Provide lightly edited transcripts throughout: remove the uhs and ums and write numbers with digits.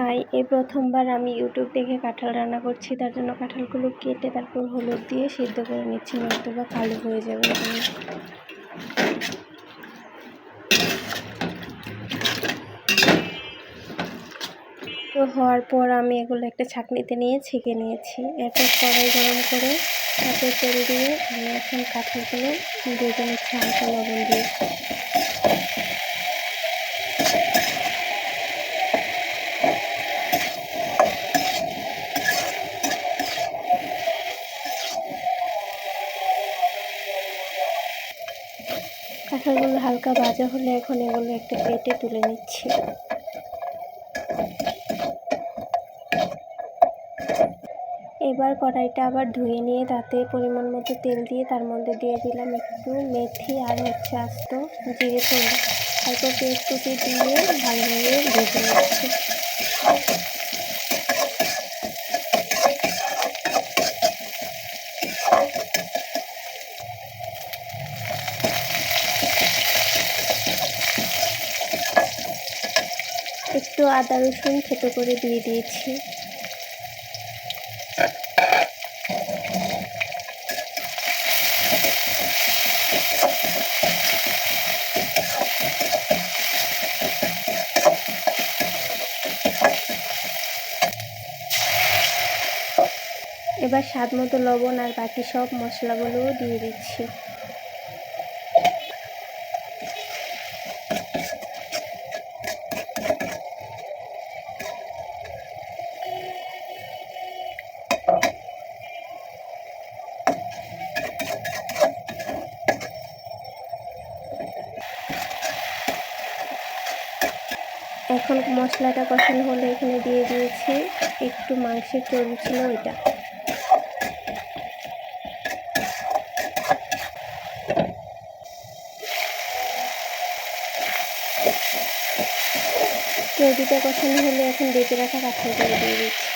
High, এই প্রথমবার আমি ইউটিউব দেখে কাঁঠাল রান্না করছি। তার জন্য কাঁঠালগুলো কেটে তারপর হলুদ দিয়ে সিদ্ধ করে নিচ্ছি, নয়তো বা কালো হয়ে যাবে। তো হওয়ার পর আমি এগুলো একটা ছাঁকনিতে নিয়ে ছেঁকে নিয়েছি। এরপর কড়াই গরম করে তাতে তেল দিয়ে আমি এখন কাঁঠালগুলো ভেজে নিচ্ছি হালকা লবণ দিয়ে। কাঁঠালগুলো হালকা ভাজা হলে এখন এগুলো একটা প্লেটে তুলে নিচ্ছি। এবার কড়াইটা আবার ধুয়ে নিয়ে তাতে পরিমাণ মতো তেল দিয়ে তার মধ্যে দিয়ে দিলাম একটু মেথি আর আস্ত জিরে ফোড়ন, তারপর পেঁয়াজ কুচি দিয়ে ভালোভাবে ভেজে নিচ্ছি। একটু আদা রসুন থেতো করে দিয়ে দিয়েছি। এবার স্বাদ মতো লবণ আর বাকি সব মশলাগুলোও দিয়ে দিচ্ছি। এখন মশলাটা কষানো হলে এখানে দিয়ে দিয়েছি একটু মাংসের চর্বি ছিল ওইটা। চর্বিটা কষানো হলে এখন বেটে রাখা কাঁঠালগুলো দিয়ে দিচ্ছি।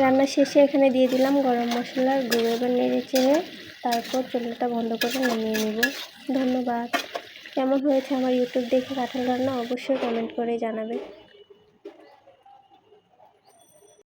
রান্না শেষে এখানে দিয়ে দিলাম গরম মশলার গুঁড়ো। এবার নেড়ে চেড়ে তারপর চুলাটা বন্ধ করে নামিয়ে নেব। ধন্যবাদ। কেমন হয়েছে আমার ইউটিউব দেখে কাঁঠাল রান্না অবশ্যই কমেন্ট করে জানাবে।